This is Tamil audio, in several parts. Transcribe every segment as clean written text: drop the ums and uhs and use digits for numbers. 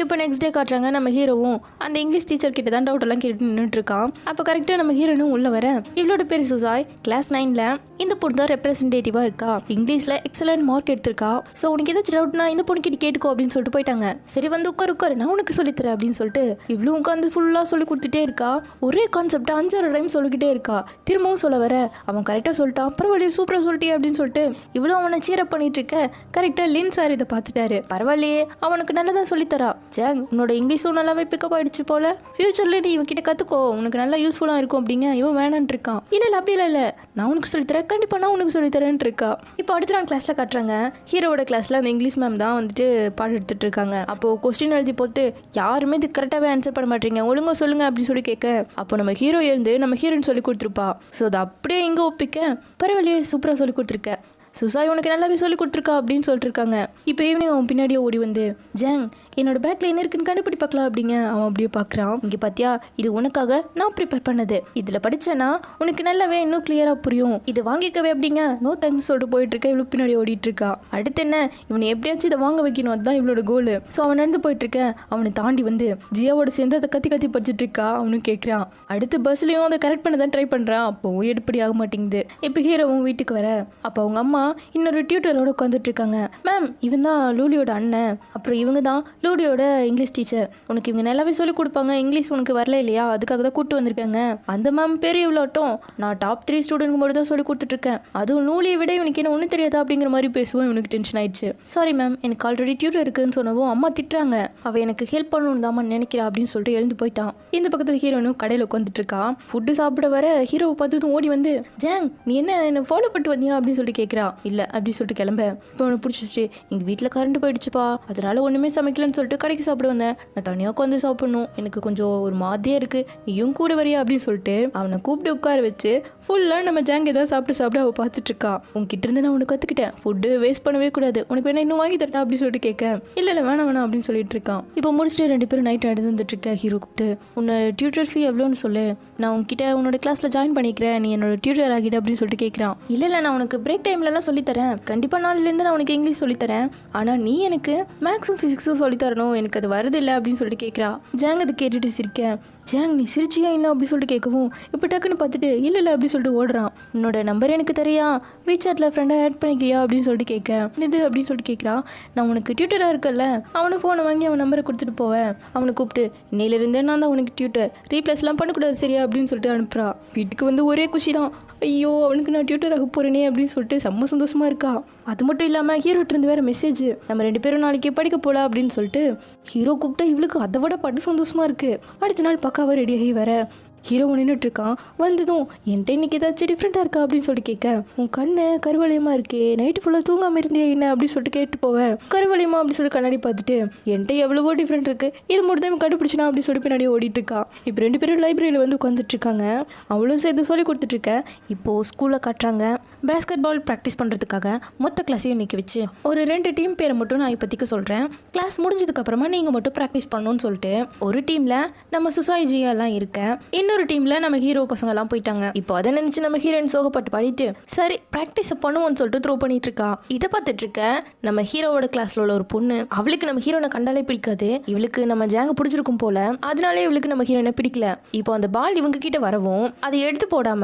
இப்போ நெக்ஸ்ட் டே காட்டுறாங்க. நம்ம ஹீரோவும் அந்த இங்கிலீஷ் டீச்சர் கிட்ட தான் டவுட் எல்லாம் கேட்டு நின்றுட்டு இருக்கான். அப்போ கரெக்டாக நம்ம ஹீரோனும் உள்ள வர, இவளோட பேர் சுசாய், கிளாஸ் 9ல இந்த பொண்ணு தான் ரெப்ரஸன்டேட்டிவா இருக்கா, இங்கிலீஷ்ல எக்ஸலன்ட் மார்க் எடுத்திருக்கா. ஸோ உனக்கு ஏதாச்சும் டவுட்னா இந்த பொண்ணு கிட்ட கேட்டுக்கோ அப்படின்னு சொல்லிட்டு போயிட்டாங்க. சரி வந்து உட்காரு நான் உனக்கு சொல்லித்தரேன் அப்படின்னு சொல்லிட்டு இவ்வளவு உட்காந்து ஃபுல்லா சொல்லி கொடுத்துட்டே இருக்கா. ஒரே கான்செப்ட் 5-6 டைம் சொல்லிக்கிட்டே இருக்கா. திரும்பவும் சொல்ல வர அவன் கரெக்டாக சொல்லிட்டான். பரவாயில்லையே சூப்பராக சொல்லிட்டே அப்படின்னு சொல்லிட்டு இவ்வளோ அவனை சீரப் பண்ணிட்டு இருக்க. கரெக்டாக லின் சார் இதை பார்த்துட்டாரு. பரவாயில்லையே அவனுக்கு நல்லதான் சொல்லித்தரா. ஜாங் உன்னோட இங்கிலீஷும் நல்லாவே பிக்கப் ஆயிடுச்சு போல, ஃபியூச்சர்ல நீ இவன் கிட்ட கத்துக்கோ, உனக்கு நல்லா யூஸ்ஃபுல்லா இருக்கும் அப்படிங்க. இவன் வேணான் இருக்கான். இல்ல அப்படி இல்ல நான் உனக்கு சொல்லித்தரேன், கண்டிப்பா நான் உனக்கு சொல்லித்தரேன் இருக்கா. இப்போ அடுத்த நாள் கிளாஸ்ல காட்டுறாங்க. ஹீரோட கிளாஸ்ல அந்த இங்கிலீஷ் மேம் தான் வந்துட்டு பாடம் எடுத்துட்டு இருக்காங்க. அப்போ கொஸ்டின் எழுதி போட்டு யாருமே இது கரெக்டாகவே ஆன்சர் பண்ண மாட்டீங்க, ஒழுங்கா சொல்லுங்க அப்படின்னு சொல்லி கேட்க, அப்போ நம்ம ஹீரோ எழுந்து நம்ம ஹீரோயின் சொல்லி கொடுத்துருப்பா. ஸோ அதை அப்படியே இங்கே ஒப்பிக்க, பரவாயில்லையே சூப்பராக சொல்லி கொடுத்துருக்க, சுசாய் உனக்கு நல்லாவே சொல்லி கொடுத்துருக்கா அப்படின்னு சொல்லிட்டு இருக்காங்க. இப்போ ஈவினிங் அவன் பின்னாடியே ஓடி வந்து, ஜாங் என்னோட பேக்ல என்ன இருக்குன்னு கண்டுபிடி பார்க்கலாம் அப்படிங்க. அவன் அப்படியே பார்க்குறான். இங்கே பார்த்தியா இது உனக்காக நான் ப்ரிப்பேர் பண்ணது, இதில் படித்தேன்னா உனக்கு நல்லாவே இன்னும் கிளியராக புரியும், இது வாங்கிக்கவே அப்படிங்க. நோ தேங்க்ஸ் சொல்லிட்டு போயிட்டு இருக்கா. இவ்வளோ பின்னாடி ஓடிட்டு இருக்கா. அடுத்து என்ன, இவனை எப்படியாச்சும் இதை வாங்க வைக்கணும், அதுதான் இவளோட கோல். ஸோ அவன் நடந்து போயிட்டு இருக்க. அவனை தாண்டி வந்து ஜியாவோட சேர்ந்து அதை கத்தி படிச்சுட்டு இருக்கா. அவனும் கேட்குறான். அடுத்து பஸ்லையும் அதை கரெக்ட் பண்ண தான் ட்ரை பண்ணுறான். அப்போவும் எடுப்படி ஆக மாட்டேங்குது. இப்போ ஹீரோவும் வீட்டுக்கு வர, அப்போ அவங்க அம்மா இன்னொரு டியூட்டரோட உட்காந்துட்டு இருக்காங்க. மேம் இவன் தான் லூலியோட அண்ணன், அப்புறம் இவங்க தான் லூலியோட இங்கிலீஷ் டீச்சர். உனக்கு இவங்க நல்லாவே சொல்லிக் கொடுப்பாங்க, இங்கிலீஷ் உனக்கு வரல இல்லையா, அதுக்காக தான் கூப்பிட்டு வந்திருக்காங்க. அந்த மேம் பேர் இவ்வளோட்டும் நான் டாப் 3 ஸ்டூடெண்ட் மட்டும் தான் சொல்லி கொடுத்துட்ருக்கேன், அதுவும் லூலியை விட இவனுக்கு என்ன ஒன்றும் தெரியாதா அப்படிங்கிற மாதிரி பேசுவோம். இவனுக்கு டென்ஷன் ஆயிடுச்சு. சாரி மேம் எனக்கு ஆல்ரெடி டியூட்டர் இருக்குன்னு சொன்னவும் அம்மா திட்டுறாங்க, அவள் எனக்கு ஹெல்ப் பண்ணணும் தாம்மா நினைக்கிறா அப்படின்னு சொல்லிட்டு எழுந்து போயிட்டான். இந்த பக்கத்தில் ஹீரோனும் கடையில் உட்காந்துட்டு இருக்கா. ஃபுட்டு சாப்பிட வர ஹீரோவை பார்த்ததும் ஓடி வந்து, ஜாங் நீ என்ன ஃபாலோ பண்ணிட்டு வந்தியா அப்படின்னு சொல்லிட்டு கேட்குறா. இல்லை அப்படி சொல்லிட்டு கிளம்ப. இப்போ அவனுக்கு பிடிச்சிச்சு. எங்கள் வீட்டில் கரண்ட் போயிடுச்சுப்பா, அதனால ஒன்றுமே சமைக்கலன்னு சொல்லிட்டு கடைக்கு சாப்பிட வந்தேன், நான் தனியாக உட்காந்து சாப்பிடணும், எனக்கு கொஞ்சம் ஒரு மாதிரியே இருக்கு, நீயும் கூட வரியா அப்படின்னு சொல்லிட்டு அவனை கூப்பிட்டு உட்கார வச்சு ஃபுல்லாக நம்ம ஜாங்க தான் சாப்பிட்டு அவள் பார்த்துட்டு இருக்கா. உங்ககிட்ட இருந்து நான் உனக்கு கற்றுக்கிட்டேன், ஃபுட்டு வேஸ்ட் பண்ணவே கூடாது, உனக்கு வேணா இன்னும் வாங்கி தரட்டா அப்படின்னு சொல்லிட்டு கேட்க, இல்லை வேணாம் அப்படின்னு சொல்லிட்டு இருக்கான். இப்போ முடிச்சுட்டு 2 பேரும் நைட் நடந்து வந்துட்டு இருக்க. ஹீரோ கூப்பிட்டு, உன்னோட டியூட்டர் ஃபீ எவ்வளோன்னு சொல்லு, நான் உங்ககிட்ட உன்னோட கிளாஸில் ஜாயின் பண்ணிக்கிறேன், நீ என்னோட டியூட்டர் ஆகிடு அப்படின்னு சொல்லிட்டு கேட்குறான். இல்லை நான் உனக்கு பிரேக் டைம்லலாம் சொல்லித்தரேன், கண்டிப்பாக நாளிலேருந்து நான் உனக்கு இங்கிலீஷ் சொல்லித்தரேன், ஆனால் நீ எனக்கு மேக்ஸும் ஃபிசிக்ஸும் சொல்லித்தரணும், எனக்கு அது வருது இல்லை அப்படின்னு சொல்லிட்டு கேட்குறா. ஜாங் அதை கேட்டுட்டு சிரிக்கேன். ஜாங் நீ சிரிச்சியா என்ன அப்படி சொல்லிட்டு கேட்கவும், இப்போ டக்குன்னு பார்த்துட்டு இல்லை அப்படி சொல்லிட்டு ஓடுறான். உன்னோட நம்பர் எனக்கு தெரியா, வீசாட்டில் ஃப்ரெண்டாக ஆட் பண்ணிக்கிறியா அப்படின்னு சொல்லிட்டு கேட்க, இது அப்படின்னு சொல்லிட்டு கேட்குறான். நான் உனக்கு டியூட்டராக இருக்கல, அவனுக்கு ஃபோனை வாங்கி அவன் நம்பரை கொடுத்துட்டு போவேன், அவனை கூப்பிட்டு இன்னையிலேருந்தே நான் தான் உனக்கு டியூட்டர், ரீப்ளேஸ்லாம் பண்ணக்கூடாது சரியா அப்படின்னு சொல்லிட்டு அனுப்புறா. வீட்டுக்கு வந்து ஒரே குஷி தான், ஐயோ அவனுக்கு நான் டியூட்டர் ஆக போகிறேனே அப்படின்னு சொல்லிட்டு செம்ம சந்தோஷமா இருக்கா. அது மட்டும் இல்லாமல் ஹீரோட்டிருந்து வேறு மெசேஜ், நம்ம 2 பேரும் நாளைக்கு படிக்க போகலாம் அப்படின்னு சொல்லிட்டு. ஹீரோ கூப்பிட்டா இவளுக்கு அதை விட பட்டு சந்தோஷமா இருக்கு. அடுத்த நாள் பக்காவாக ரெடியாகி வர ஹீரோ நின்றுட்டு இருக்கான். வந்ததும் என்கிட்ட இன்னைக்கு ஏதாச்சும் டிஃப்ரெண்ட்டாக இருக்கா அப்படின்னு சொல்லிட்டு கேட்க, உன் கண்ணு கருவளையமாக இருக்கே, நைட்டு ஃபுல்லாக தூங்காமல் இருந்தே என்ன அப்படின்னு சொல்லிட்டு கேட்டு போவேன். கருவளையமா அப்படின்னு சொல்லிட்டு கண்ணாடி பார்த்துட்டு, என்கிட்ட எவ்வளவோ டிஃப்ரெண்ட் இருக்கு, இது மட்டும் தான் கண்டுபிடிச்சினா அப்படின்னு சொல்லிட்டு பின்னாடி ஓடிட்டு இருக்கா. இப்போ 2 பேரும் லைப்ரரியில் வந்து உட்காந்துட்டு இருக்காங்க. அவளும் சேர்த்து சொல்லி கொடுத்துட்டு இருக்கேன். இப்போது ஸ்கூலில் காட்டுறாங்க. பேஸ்கெட் பால் ப்ராக்டிஸ் பண்ணுறதுக்காக மொத்த கிளாஸையும் நிற்க வச்சு ஒரு 2 டீம் பேரை மட்டும் நான் இப்போதைக்கு சொல்கிறேன், கிளாஸ் முடிஞ்சதுக்கப்புறமா நீங்கள் மட்டும் ப்ராக்டிஸ் பண்ணணும்னு சொல்லிட்டு. ஒரு டீமில் நம்ம சுசாய் ஜியாலாம் இருக்கேன், இன்னொரு டீம்ல நம்ம ஹீரோ பசங்க எல்லாம் போயிட்டாங்க. இப்போ அதை நினைச்சு நம்ம ஹீரோயின் சோகப்பட்டு பாடிட்டு சரி ப்ராக்டிஸ் பண்ணுவோம்னு சொல்லிட்டு த்ரோ பண்ணிட்டு இருக்கா. இதை பார்த்துட்டு இருக்க நம்ம ஹீரோவோட கிளாஸ்ல உள்ள ஒரு பொண்ணு, அவளுக்கு நம்ம ஹீரோனை கண்டாலே பிடிக்காது, இவளுக்கு நம்ம ஜாங்க பிடிச்சிருக்கும் போல, அதனாலே இவளுக்கு நம்ம ஹீரோனை பிடிக்கல. இப்போ அந்த பால் இவங்க கிட்ட வரவும் அதை எடுத்து போடாம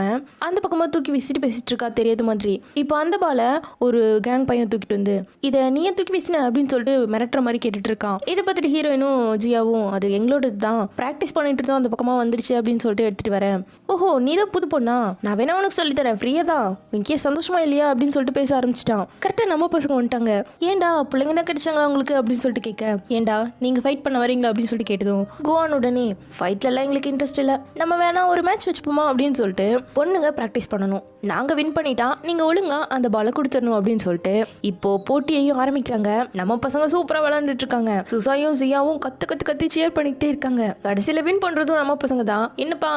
அந்த பக்கமா தூக்கி வீசிட்டு பேசிட்டு இருக்கா தெரியாத மாதிரி. இப்போ அந்த பாலை ஒரு கேங் பையன் தூக்கிட்டு வந்து, இதை நீயே தூக்கி வீசின அப்படின்னு சொல்லிட்டு மிரட்டுற மாதிரி கேட்டுட்டு இருக்கான். இதை பார்த்துட்டு ஹீரோயினும் ஜியாவும், அது எங்களோடது தான், ப்ராக்டிஸ் பண்ணிட்டு இருந்தோம், அந்த பக்கமா வந்துருச்சு அப்படின்னு சொல்லிட்டு எடுத்துட்டு வரேன். ஓஹோ நீதான் புது பொண்ணா, நான் வேணா உனக்கு சொல்லித்தரேன் ஃப்ரீயா தான், உனக்கே சந்தோஷமா இல்லையா அப்படின்னு சொல்லிட்டு பேச ஆரம்பிச்சிட்டான். கரெக்டா நம்ம பசங்க வந்துட்டாங்க. ஏண்டா பிள்ளைங்க தான் கிடைச்சாங்களா உங்களுக்கு அப்படின்னு சொல்லிட்டு கேட்க, ஏண்டா நீங்க ஃபைட் பண்ண வரீங்களா அப்படின்னு சொல்லிட்டு கேட்டதும் கோவான் உடனே ஃபைட்ல எல்லாம் எங்களுக்கு இன்ட்ரெஸ்ட் இல்லை, நம்ம வேணா ஒரு மேட்ச் வச்சுப்போமா அப்படின்னு சொல்லிட்டு, பொண்ணுங்க ப்ராக்டிஸ் பண்ணணும், நாங்க வின் பண்ணிட்டா நீங்க ஒழுங்கா அந்த பாலை கொடுத்துடணும் அப்படின்னு சொல்லிட்டு இப்போ போட்டியையும் ஆரம்பிக்கிறாங்க. நம்ம பசங்க சூப்பரா விளையாண்டுட்டு இருக்காங்க. சுசாயும் ஜியாவும் கத்து கத்தி சேர் பண்ணிக்கிட்டே இருக்காங்க. கடைசியில வின் பண்றதும் நம்ம பசங்க தான். என்னப்பா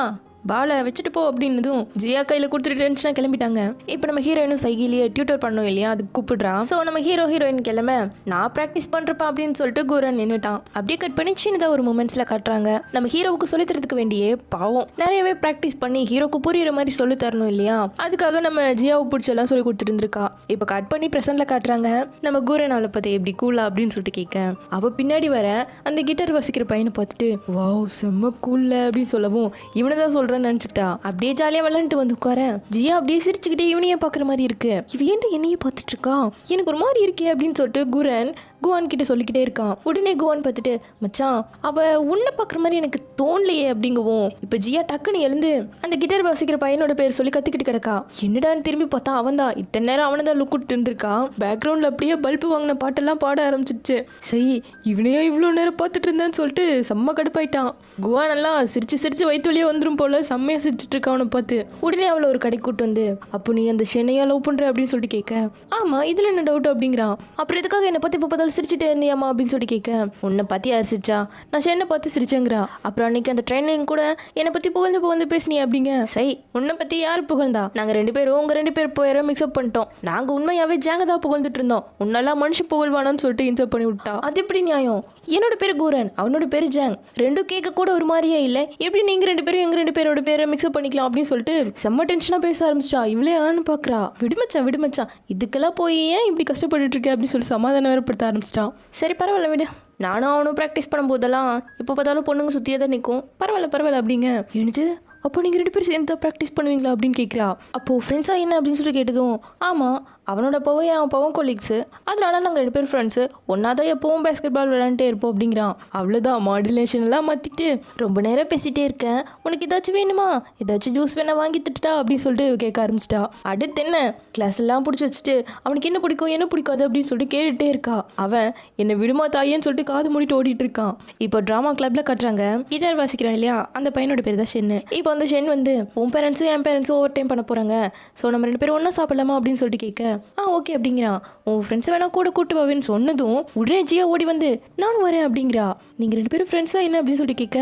பாலை வச்சுட்டு போ அப்படின்னதும் ஜியா கையில் கொடுத்துட்டு டென்ஷனாக கிளம்பிட்டாங்க. இப்போ நம்ம ஹீரோயினும் சைகிலேயே டியூட்டர் பண்ணோம் இல்லையா, அதுக்கு கூப்பிடுறான். ஸோ நம்ம ஹீரோயின் கிளம்ப நான் ப்ராக்டிஸ் பண்ணுறப்பா அப்படின்னு சொல்லிட்டு குரன் நின்றுட்டான். அப்படியே கட் பண்ணி சின்னதாக ஒரு மூமெண்ட்ஸில் காட்டுறாங்க. நம்ம ஹீரோவுக்கு சொல்லித்தரதுக்கு வேண்டியே பாவம் நிறையவே ப்ராக்டிஸ் பண்ணி ஹீரோக்கு புரியுற மாதிரி சொல்லி தரணும் இல்லையா, அதுக்காக நம்ம ஜியாவை பிடிச்செல்லாம் சொல்லி கொடுத்துட்டு இருந்திருக்கா. இப்போ கட் பண்ணி ப்ரெசென்ட்ல காட்டுறாங்க. நம்ம குரன் அவளை பார்த்து எப்படி கூலா அப்படின்னு சொல்லிட்டு கேட்க, அவள் பின்னாடி வர அந்த கிட்டார் வாசிக்கிற பையனை பார்த்துட்டு வாவ் செம்ம கூல்ல அப்படின்னு சொல்லவும் இவனை தான் சொல்றேன்னு நினைச்சுக்கிட்டா. அப்படியே ஜாலியாக விளாண்டுட்டு வந்து உட்கார ஜியா அப்படியே சிரிச்சுக்கிட்டே இவனையே பார்க்குற மாதிரி இருக்கு. இவ ஏன்ட்டு என்னையே பார்த்துட்டு இருக்கா, எனக்கு ஒரு மாதிரி இருக்கே அப்படின்னு சொல்லிட்டு குரன் குவான் கிட்ட சொல்லிக்கிட்டே இருக்கான். உடனே குவான் பார்த்துட்டு மச்சான் அவ உன்னை பார்க்குற மாதிரி எனக்கு தோணலையே அப்படிங்கவும் இப்போ ஜியா டக்குன்னு எழுந்து அந்த கிட்டார் வாசிக்கிற பையனோட பேர் சொல்லி கத்திக்கிட்டு கிடக்கா. என்னடான்னு திரும்பி பார்த்தா அவன் தான். இத்தனை நேரம் அவனை தான் லுக் விட்டு இருந்திருக்கா. பேக்ரவுண்டில் அப்படியே பல்பு வாங்கின பாட்டெல்லாம் பாட ஆரம்பிச்சிடுச்சு. சரி இவனையோ இவ்வளோ நேரம் பார்த்துட்டு இருந்தேன்னு சொல்லிட்டு செம்ம கடுப்பாயிட்டான். குவான் எல்லாம் சிரிச்சு சிரிச்சு வயிற்று வழியே வந்துடும் போல செம்மையாக சிரிச்சிட்டு இருக்கா அவனை பார்த்து. உடனே அவளை ஒரு கடை கூட்டு வந்து அப்போ நீ அந்த ஷென்னையா லவ் பண்ணுற அப்படின்னு சொல்லிட்டு கேட்க, ஆமாம் இதில் என்ன டவுட் அப்படிங்கிறான். அப்புறம் எதுக்காக என்னை பற்றி இப்போ சிரிச்சுட்டே இருந்தியாமா அப்படின்னு சொல்லி கேட்க, உன்னை பற்றி யார் சிரிச்சா, நான் என்னை பார்த்து சிரிச்சேங்கிறா. அப்புறம் அன்னைக்கு அந்த ட்ரெயினிங் கூட என்னை பற்றி புகழ்ந்து பேசினியா அப்படிங்க. சரி உன்னை பற்றி யார் புகழ்ந்தா, நாங்கள் 2 பேரும் உங்கள் 2 பேர் போயிட மிக்ஸ்அப் பண்ணிட்டோம். நாங்கள் உண்மையாகவே ஜாங்க தான் புகழ்ந்துட்டு இருந்தோம். உன்னெல்லாம் மனுஷன் புகழ்வானான்னு சொல்லிட்டு இன்சர்ட் பண்ணி விட்டா. அது எப்படி நியாயம், என்னோட பேர் கூரன் அவனோட பேர் ஜாங், 2 கேட்க கூட ஒரு மாதிரியே இல்லை, எப்படி நீங்கள் 2 பேரும் எங்கள் 2 பேரோட பேரை மிக்ஸ்அப் பண்ணிக்கலாம் அப்படின்னு சொல்லிட்டு செம்ம டென்ஷனாக பேச ஆரம்பிச்சிட்டா. இவளே ஆன்னு பார்க்குறா. விடுமச்சான் இதுக்கெல்லாம் போய் ஏன் இப்படி கஷ்டப்பட்டுட்டு இருக்கேன் அப்படின்னு சொல்லி சமாதானம் வேறுபடுத்த ஆரம்பிச்சிட்டான். சரி பரவாயில்ல விடு, நானும் அவனும் ப்ராக்டிஸ் பண்ணும்போதெல்லாம் எப்போ பார்த்தாலும் பொண்ணுங்க சுற்றியே தான் நிற்கும், பரவாயில்ல அப்படிங்க. எனக்கு அப்போ நீங்கள் 2 பேரும் சேர்ந்து ப்ராக்டிஸ் பண்ணுவீங்களா அப்படின்னு கேட்குறா. அப்போது ஃப்ரெண்ட்ஸாக என்ன அப்படின்னு சொல்லிட்டு கேட்டதும் ஆமாம் அவனோட அப்பாவும் என் அப்பாவும் கொலீக்ஸு, அதனால நாங்கள் 2 பேரும் ஃப்ரெண்ட்ஸு, ஒன்றா தான் எப்போவும் பேஸ்கெட் பால் விளையாண்டே இருப்போம் அப்படிங்கிறான். அவ்வளோதான் மாடுலேஷன் எல்லாம் மாற்றிட்டு ரொம்ப நேரம் பேசிகிட்டே இருக்கேன், உனக்கு ஏதாச்சும் வேணுமா, ஏதாச்சும் ஜூஸ் வேணா வாங்கி திட்டுட்டா அப்படின்னு சொல்லிட்டு கேட்க ஆரம்பிச்சிட்டா. அடுத்து என்ன கிளாஸ் எல்லாம் பிடிச்சி வச்சுட்டு அவனுக்கு என்ன பிடிக்கும் என்ன பிடிக்காது அப்படின்னு சொல்லிட்டு கேட்டுகிட்டே இருக்கா. அவன் என்னை விடுமா தாயேன்னு சொல்லிட்டு காது மூடிட்டு ஓடிட்டு இருக்கான். இப்போ ட்ராமா கிளப்ல கட்டுறாங்க. கிட்டார் வாசிக்கிறான் இல்லையா, அந்த பையனோட பேர் தான் ஷென்னு. இப்போ அந்த ஷென் வந்து உன் பேரண்ட்ஸும் என் பேரண்ட்ஸும் ஓவர் டைம் பண்ண போகிறாங்க, ஸோ நம்ம 2 பேரும் ஒன்றா சாப்பிடலாமா அப்படின்னு சொல்லிட்டு கேட்க, ஓகே அப்படிங்கிறான். உன் ஃப்ரெண்ட்ஸ் வேணா கூட கூட்டு வாவேன்னு சொன்னதும் உடனே ஜியா ஓடி வந்து நானும் வரேன் அப்படிங்கிறா. நீங்கள் 2 பேரும் ஃப்ரெண்ட்ஸா என்ன அப்படின்னு சொல்லிட்டு கேட்க,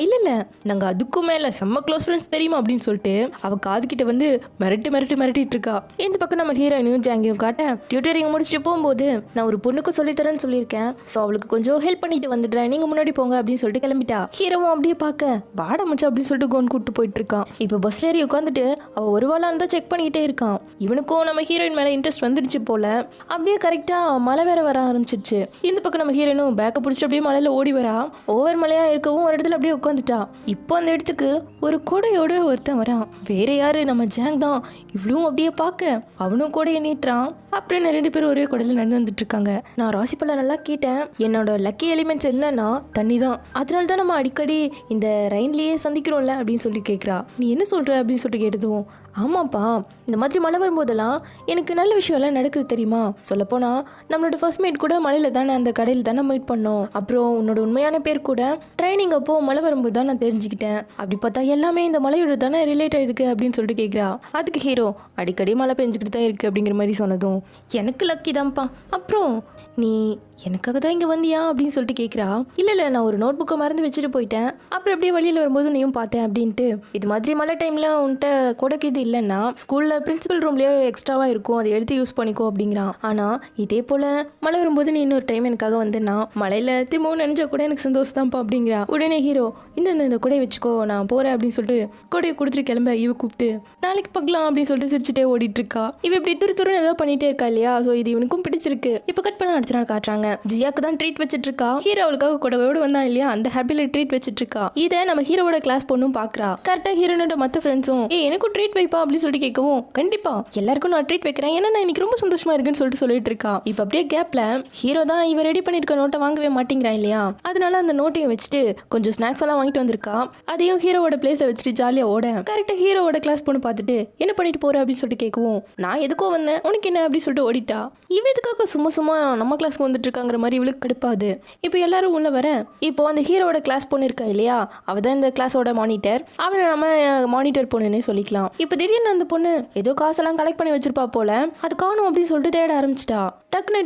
இல்லை நாங்கள் அதுக்கும் மேலே செம்ம க்ளோஸ் ஃப்ரெண்ட்ஸ் தெரியுமா அப்படின்னு சொல்லிட்டு அவள் காதுகிட்ட வந்து மிரட்டிட்டு இருக்கா. இந்த பக்கம் நம்ம ஹீரோயினையும் ஜாங்கியும் காட்ட, டியூட்டரிங் முடிச்சுட்டு போகும்போது நான் ஒரு பொண்ணுக்கு சொல்லித்தரேன்னு சொல்லியிருக்கேன், ஸோ அவளுக்கு கொஞ்சம் ஹெல்ப் பண்ணிட்டு வந்துடுறேன், நீங்கள் முன்னாடி போங்க அப்படின்னு சொல்லிட்டு கிளம்பிட்டா. ஹீரோவும் அப்படியே பார்க்க வாட மச்சு அப்படின்னு சொல்லிட்டு கோன் கூட்டு போயிட்டு இருக்கான். இப்போ பஸ் ஏறி உட்காந்துட்டு அவள் ஒரு வாழை இருந்தால் செக் பண்ணிக்கிட்டே இருக்கான். இவனுக்கும் நம்ம ஹீரோயின் மேலே இன்ட்ரெஸ்ட் வந்துடுச்சு போல. அப்படியே கரெக்டாக மழை வேற வர ஆரம்பிச்சிருச்சு. இந்த பக்கம் நம்ம ஹீரோயினும் பேக்கை பிடிச்சிட்டு அப்படியே மலையில் ஓடி வரா. ஓவர் மலையாக இருக்கவும் ஒரு இடத்துல அப்படியே உட்காந்துட்டா. இப்போ அந்த இடத்துக்கு ஒரு கொடையோட ஒருத்தன் வரான். வேற யாரு, நம்ம ஜாங் தான். இவ்வளவும் அப்படியே பார்க்க அவனும் கொடையை நீட்டுறான். அப்புறம் 2 பேரும் ஒரே கொடையில் நடந்து வந்துட்டு இருக்காங்க. நான் ராசிப்பழம் நல்லா கேட்டேன், என்னோட லக்கி எலிமெண்ட்ஸ் என்னன்னா தண்ணி தான், அதனால தான் நம்ம அடிக்கடி இந்த ரெயின்லேயே சந்திக்கிறோம்ல அப்படின்னு சொல்லி கேட்குறா. நீ என்ன சொல்ற அப்படின்னு சொல்லிட்டு கேட்டதும் ஆமாப்பா இந்த மாதிரி மழை வரும்போதெல்லாம் எனக்கு நல்ல விஷயம்லாம் நடக்குது தெரியுமா, சொல்லப்போனால் நம்மளோட ஃபர்ஸ்ட் மீட் கூட மழையில் தானே அந்த கடையில் தானே மீட் பண்ணோம், அப்புறம் உன்னோட உண்மையான பேர் கூட ட்ரைனிங் அப்போ மழை வரும்போது தான் நான் தெரிஞ்சுக்கிட்டேன், அப்படி பார்த்தா எல்லாமே இந்த மழையோட தானே ரிலேட் ஆகிருக்கு அப்படின்னு சொல்லிட்டு கேட்குறா. அதுக்கு ஹீரோ அடிக்கடி மழை பெஞ்சிக்கிட்டு தான் இருக்குது அப்படிங்கிற மாதிரி சொன்னதும் எனக்கு லக்கி தான்ப்பா, அப்புறம் நீ எனக்காக தான் இங்கே வந்தியா அப்படின்னு சொல்லிட்டு கேட்குறா. இல்லை நான் ஒரு நோட் புக்கை மறந்து வச்சுட்டு போயிட்டேன், அப்புறம் அப்படியே வழியில் வரும்போது நீயும் பார்த்தேன் அப்படின்ட்டு. இது மாதிரி மழை டைமில் உன்கிட்ட கொடைக்கு இது இல்லைன்னா ஸ்கூலில் பிரின்சிபல் ரூம்லேயே எக்ஸ்ட்ராவாக இருக்கும், அதை எடுத்து யூஸ் பண்ணிக்கோ அப்படிங்கிறான். ஆனால் இதே போல் மழை வரும்போது நீ இன்னொரு டைம் எனக்காக வந்தேன்னா மழையில் திரும்பவும் நினைச்சா கூட எனக்கு சந்தோஷம் தான்ப்பா அப்படிங்கிறா. உடனே ஹீரோ இந்த கொடையை வச்சுக்கோ நான் போகிறேன் அப்படின்னு சொல்லிட்டு கொடையை கொடுத்துட்டு கிளம்ப இவ கூப்பிட்டு நாளைக்கு பார்க்கலாம் அப்படின்னு சொல்லிட்டு சிரிச்சுட்டே ஓடிட்டு இருக்கா. இவ இப்படி துருன்னு ஏதோ பண்ணிட்டே இருக்கா இல்லையா, ஸோ இது இவனுக்கும் பிடிச்சிருக்கு. இப்போ கட் பண்ண அடுத்த நாள் காட்டுறாங்க. ஜியாக்கு தான் ட்ரீட் வச்சுட்டு இருக்கா. ஹீரோ அவளுக்காக கொடையோடு வந்தான் இல்லையா, அந்த ஹாப்பில ட்ரீட் வச்சுட்டு இருக்கா. இதை நம்ம ஹீரோவோட கிளாஸ் பொண்ணும் பாக்குறா. கரெக்டா ஹீரோனோட மற்ற ஃப்ரெண்ட்ஸும் எனக்கும் ட்ரீட் வைப்பா அப்படின்னு சொல்லிட்டு கேட்கவும் கண்டிப்பா எல்லாருக்கும் நான் ட்ரீட் வைக்கிறேன், ஏன்னா நான் இன்னைக்கு ரொம்ப சந்தோஷமா இருக்குன்னு சொல்லிட்டு இருக்கா. இப்போ அப்படியே கேப்ல ஹீரோ தான் இவ ரெடி பண்ணிருக்க நோட்டை வாங்கவே மாட்டேங்கிறான் இல்லையா, அதனால அந்த நோட்டையும் வச்சுட்டு கொஞ்சம் ஸ்நாக்ஸ் எல்லாம் வாங்கிட்டு வந்திருக்கா. அதையும் ஹீரோவோட பிளேஸ்ல வச்சுட்டு ஜாலியா ஓட கரெக்டா ஹீரோவோட கிளாஸ் பொண்ணு பார்த்துட்டு என்ன பண்ணிட்டு போற அப்படின்னு சொல்லிட்டு கேட்கவும் நான் எதுக்கோ வந்தேன் உனக்கு என்ன அப்படின்னு சொல்லிட்டு ஓடிட்டா. இவ எதுக்காக சும்மா நம்ம கிளாஸ்க்கு வந்துட்டு இருக்காங்கிற மாதிரி இவளுக்கு கடுப்பாது. இப்போ எல்லாரும் உள்ள வர இப்போ அந்த ஹீரோவோட கிளாஸ் பொண்ணு இருக்கா இல்லையா, அவ தான் இந்த கிளாஸோட மானிட்டர், அவளை நம்ம மானிட்டர் பொண்ணுன்னு சொல்லிக்கலாம். இப்போ திடீர்னு அந்த பொண்ணு ஏதோ காசெல்லாம் கலெக்ட் பண்ணி வச்சிருப்பா போல, அது காணும் அப்படின்னு சொல்லிட்டு தேட ஆரம்பிச்சிட்டா. டக்குனு